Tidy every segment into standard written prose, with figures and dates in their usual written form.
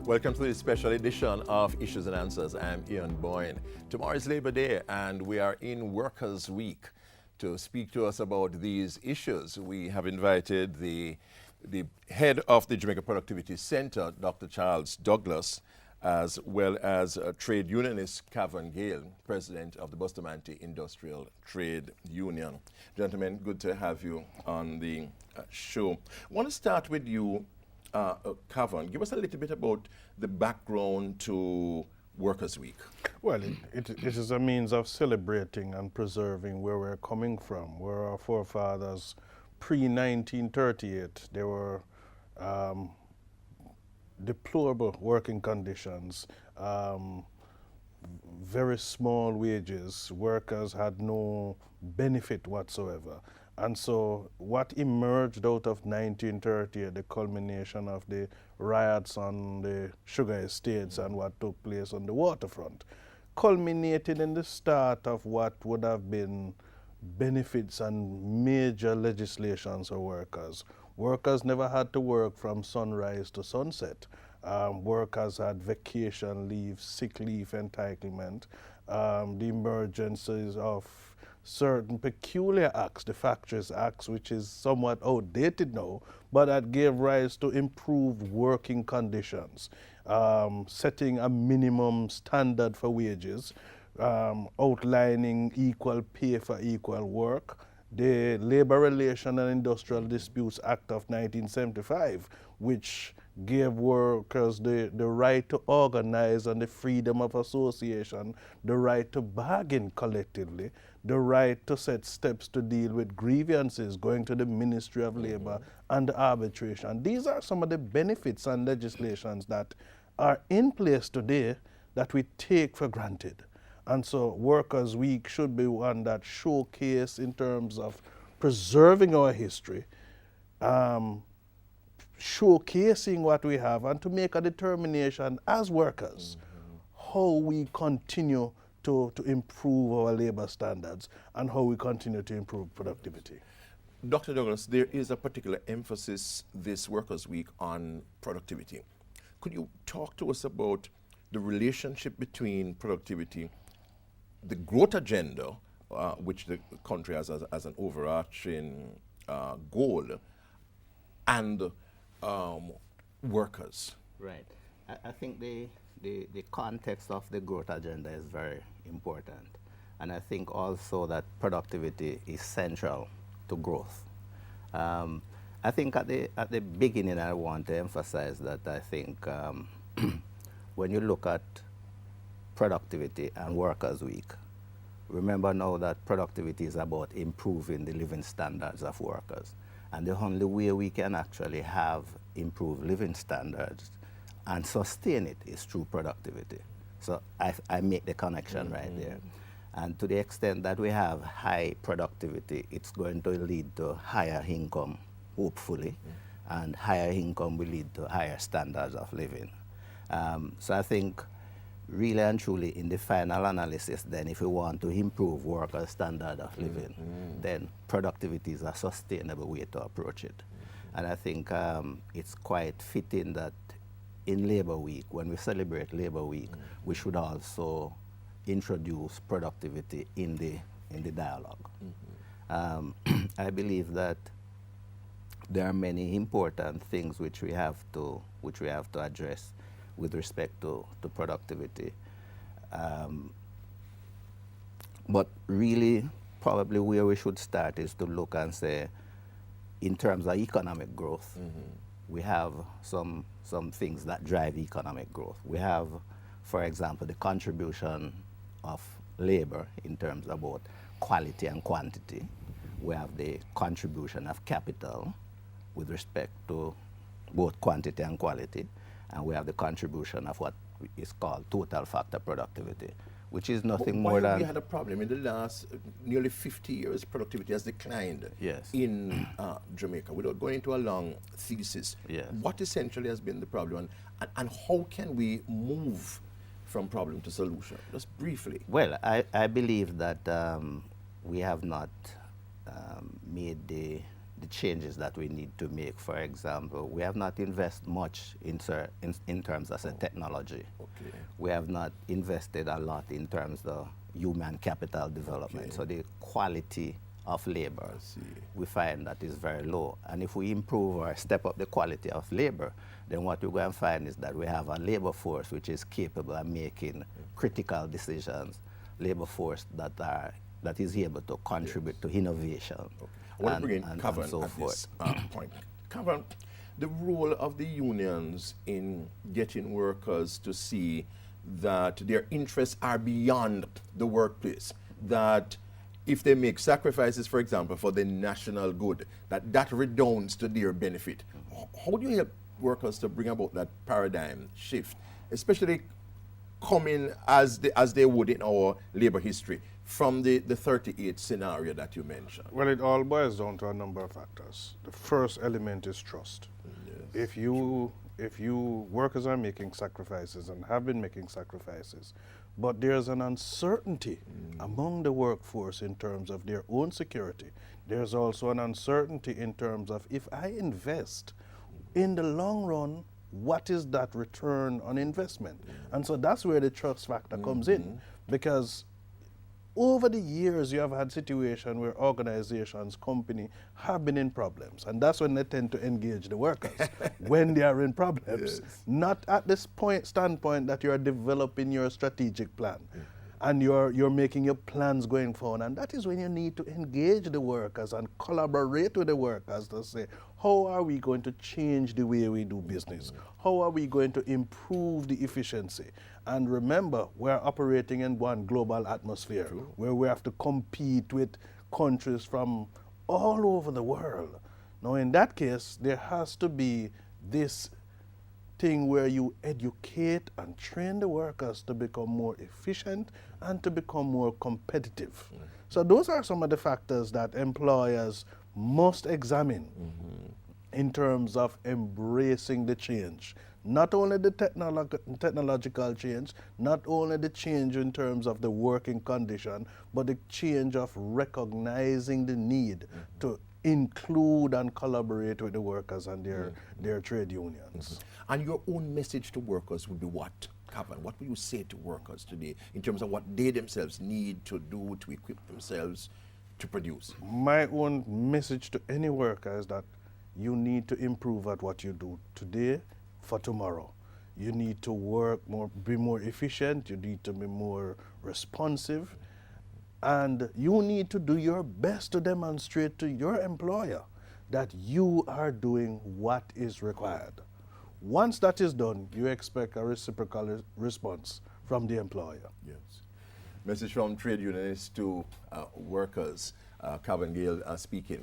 Welcome to this special edition of Issues and Answers. I'm Ian Boyne. Tomorrow is Labor Day and we are in Workers' Week. To speak to us about these issues, we have invited the head of the Jamaica Productivity Center, Dr. Charles Douglas, as well as trade unionist Cavan Gale, president of the Bustamante Industrial Trade Union. Gentlemen, good to have you on the show. I want to start with you, Cavan. Give us a little bit about the background to Workers' Week. Well, it is a means of celebrating and preserving where we're coming from, where our forefathers pre-1938, they were deplorable working conditions, very small wages, workers had no benefit whatsoever. And so what emerged out of 1930, the culmination of the riots on the sugar estates and what took place on the waterfront, culminated in the start of what would have been benefits and major legislations for workers. Workers never had to work from sunrise to sunset. Workers had vacation leave, sick leave entitlement, the emergences of certain peculiar acts, the Factories Acts, which is somewhat outdated now, but that gave rise to improved working conditions, setting a minimum standard for wages, outlining equal pay for equal work, the Labor Relation and Industrial Disputes Act of 1975, which gave workers the right to organize and the freedom of association, the right to bargain collectively, the right to set steps to deal with grievances going to the Ministry of Labor and arbitration. These are some of the benefits and legislations that are in place today that we take for granted. And so Workers' Week should be one that showcase in terms of preserving our history, showcasing what we have, and to make a determination as workers how we continue to improve our labor standards and how we continue to improve productivity. Dr. Douglas, there is a particular emphasis this Workers' Week on productivity. Could you talk to us about the relationship between productivity, the growth agenda, which the country has as an overarching goal, and workers? Right. I think the context of the growth agenda is very important. And I think also that productivity is central to growth. I think at the beginning I want to emphasize that I think when you look at productivity and Workers' Week, remember now that productivity is about improving the living standards of workers. And the only way we can actually have improved living standards and sustain it is through productivity. So I make the connection right there. And to the extent that we have high productivity, it's going to lead to higher income, hopefully, and higher income will lead to higher standards of living. So I think really and truly in the final analysis then, if we want to improve workers' standard of living, then productivity is a sustainable way to approach it. And I think it's quite fitting that in Labor Week, when we celebrate Labor Week, we should also introduce productivity in the dialogue. I believe that there are many important things which we have to address with respect to productivity. But really, probably where we should start is to look and say, in terms of economic growth, we have some things that drive economic growth. We have, for example, the contribution of labor in terms of both quality and quantity. We have the contribution of capital with respect to both quantity and quality. And we have the contribution of what is called total factor productivity, which is nothing more than... We had a problem in the last nearly 50 years, productivity has declined in Jamaica. Without going into a long thesis, what essentially has been the problem, and how can we move from problem to solution? Just briefly. Well, I believe that we have not made the the changes that we need to make. For example, we have not invested much in terms of technology. Okay. We have not invested a lot in terms of human capital development. Okay. So the quality of labor, we find that is very low. And if we improve or step up the quality of labor, then what we're going to find is that we have a labor force which is capable of making critical decisions, labor force that is able to contribute to innovation. Okay. I want to bring in Cavan and so at forth. this point. Cavan, the role of the unions in getting workers to see that their interests are beyond the workplace, that if they make sacrifices, for example, for the national good, that redounds to their benefit. How do you help workers to bring about that paradigm shift, especially coming as they would in our labor history from the 38 scenario that you mentioned? Well, it all boils down to a number of factors. The first element is trust. Yes. If you workers are making sacrifices and have been making sacrifices, but there's an uncertainty among the workforce in terms of their own security. There's also an uncertainty in terms of, if I invest, in the long run, what is that return on investment? And so that's where the trust factor comes in, because over the years, you have had situations where organizations, company have been in problems, and that's when they tend to engage the workers, when they are in problems. Yes. Not at this standpoint that you are developing your strategic plan and you're making your plans going forward, and that is when you need to engage the workers and collaborate with the workers to say, how are we going to change the way we do business? How are we going to improve the efficiency? And remember, we're operating in one global atmosphere where we have to compete with countries from all over the world. Now, in that case, there has to be this thing where you educate and train the workers to become more efficient and to become more competitive. So those are some of the factors that employers must examine in terms of embracing the change. Not only the technological change, not only the change in terms of the working condition, but the change of recognizing the need to include and collaborate with the workers and their trade unions. And your own message to workers would be what, Cavan? What would you say to workers today in terms of what they themselves need to do to equip themselves to produce? My own message to any worker is that you need to improve at what you do today for tomorrow. You need to work more, be more efficient, you need to be more responsive, and you need to do your best to demonstrate to your employer that you are doing what is required. Once that is done, you expect a reciprocal response from the employer. Yes. Message from trade unionists to workers. Cavan Gale speaking.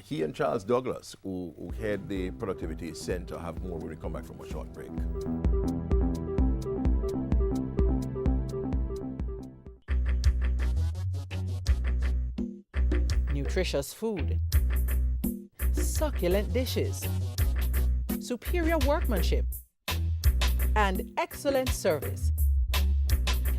He and Charles Douglas, who head the Productivity Center, have more when we come back from a short break. Nutritious food, succulent dishes, superior workmanship, and excellent service.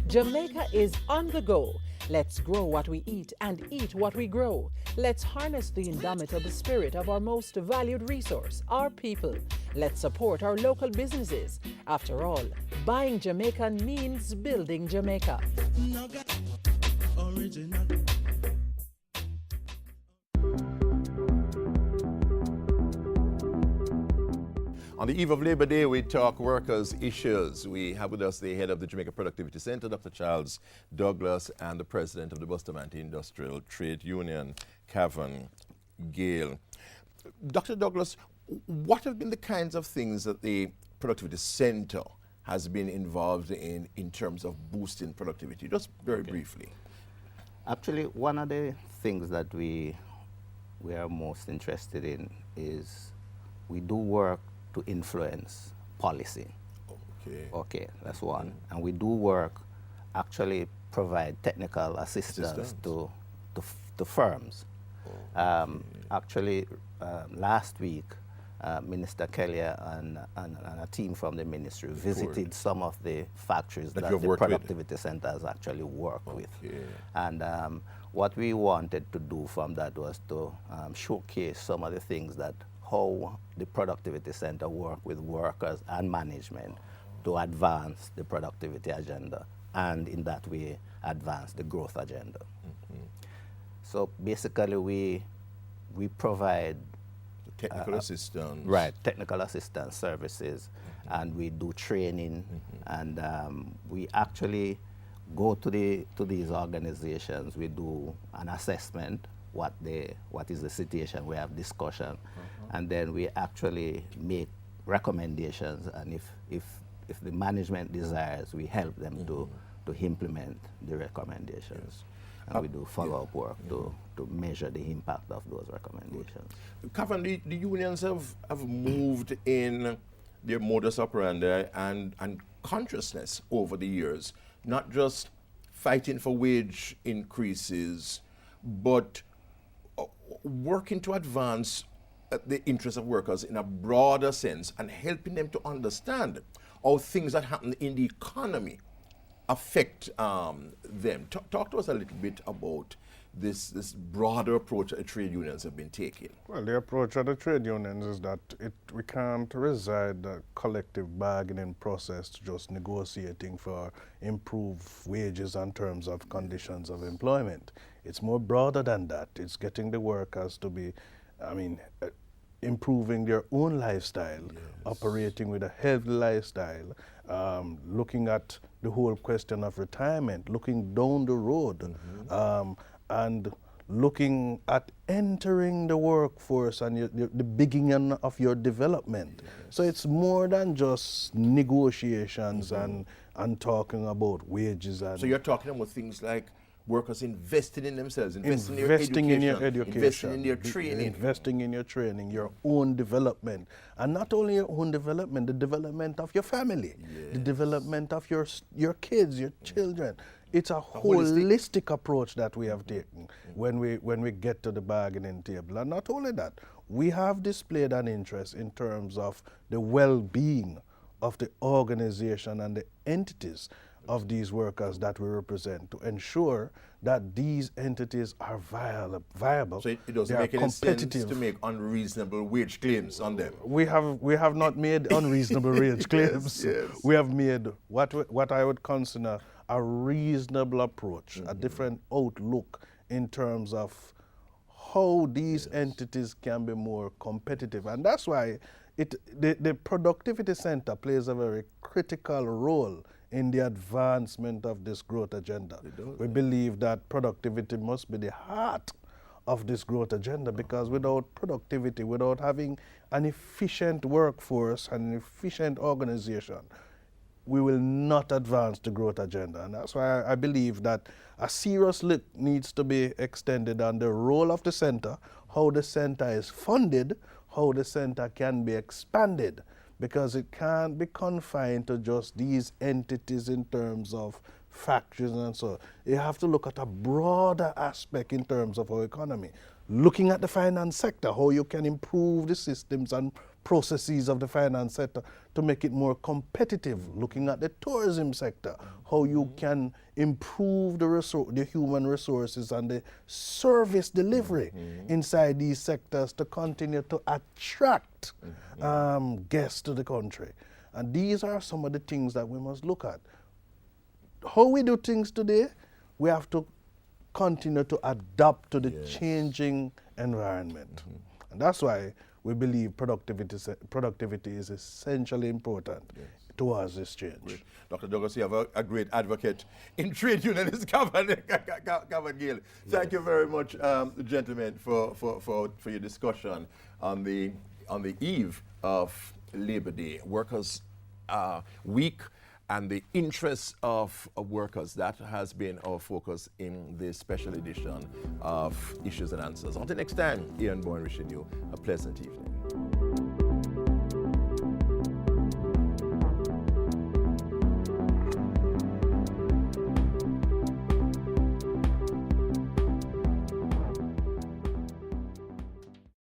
Jamaica is on the go. Let's grow what we eat and eat what we grow. Let's harness the indomitable spirit of our most valued resource, our people. Let's support our local businesses. After all, buying Jamaican means building Jamaica. Original. On the eve of Labor Day, we talk workers' issues. We have with us the head of the Jamaica Productivity Center, Dr. Charles Douglas, and the president of the Bustamante Industrial Trade Union, Cavan Gale. Dr. Douglas, what have been the kinds of things that the Productivity Center has been involved in terms of boosting productivity? Just very briefly. Actually, one of the things that we are most interested in is we do work to influence policy. Okay. Okay, that's one. And we do work, actually provide technical assistance to firms. Actually, last week, Minister Kelly and a team from the ministry visited some of the factories that the productivity centers actually work with. And what we wanted to do from that was to showcase some of the things that how the productivity center work with workers and management to advance the productivity agenda, and in that way advance the growth agenda. So basically we provide technical assistance. Right, technical assistance services, and we do training, and we actually go to these organizations. We do an assessment, what is the situation, we have discussion, and then we actually make recommendations, and if the management desires, we help them to implement the recommendations. And we do follow-up work to measure the impact of those recommendations. Kevin, the unions have moved in their modus operandi and consciousness over the years, not just fighting for wage increases, but working to advance the interests of workers in a broader sense and helping them to understand how things that happen in the economy affect them. Talk to us a little bit about this broader approach that the trade unions have been taking. Well, the approach of the trade unions is that we can't reside the collective bargaining process to just negotiating for improved wages and terms of conditions of employment. It's more broader than that. It's getting the workers to be, improving their own lifestyle, operating with a healthy lifestyle, looking at the whole question of retirement, looking down the road, and looking at entering the workforce and the beginning of your development. So it's more than just negotiations and talking about wages. And so you're talking about things like workers investing in themselves, investing in your education, investing in their training. Investing in your training, your own development. And not only your own development, the development of your family, the development of your kids, your children. It's a holistic approach that we have taken when we get to the bargaining table. And not only that, we have displayed an interest in terms of the well-being of the organization and the entities of these workers that we represent, to ensure that these entities are viable. So it doesn't make any sense to make unreasonable wage claims on them. We have not made unreasonable wage claims. We have made what I would consider a reasonable approach, a different outlook in terms of how these entities can be more competitive. And that's why the Productivity Center plays a very critical role in the advancement of this growth agenda. We believe that productivity must be the heart of this growth agenda, because without productivity, without having an efficient workforce and an efficient organization, we will not advance the growth agenda. And that's why I believe that a serious look needs to be extended on the role of the center, how the center is funded, how the center can be expanded, because it can't be confined to just these entities in terms of factories and so on. You have to look at a broader aspect in terms of our economy. Looking at the finance sector, how you can improve the systems and processes of the finance sector to make it more competitive. Looking at the tourism sector, how you can improve the human resources and the service delivery inside these sectors to continue to attract guests to the country. And these are some of the things that we must look at. How we do things today, we have to continue to adapt to the changing environment. And that's why we believe productivity is essentially important towards this change. Great. Dr. Douglas, you have a great advocate in trade unionists, Kevin Gill. Thank you very much, gentlemen, for your discussion on the eve of Labor Day, Workers' Week, and the interests of workers. That has been our focus in this special edition of Issues and Answers. Until next time, Ian Boyne wishing you a pleasant evening.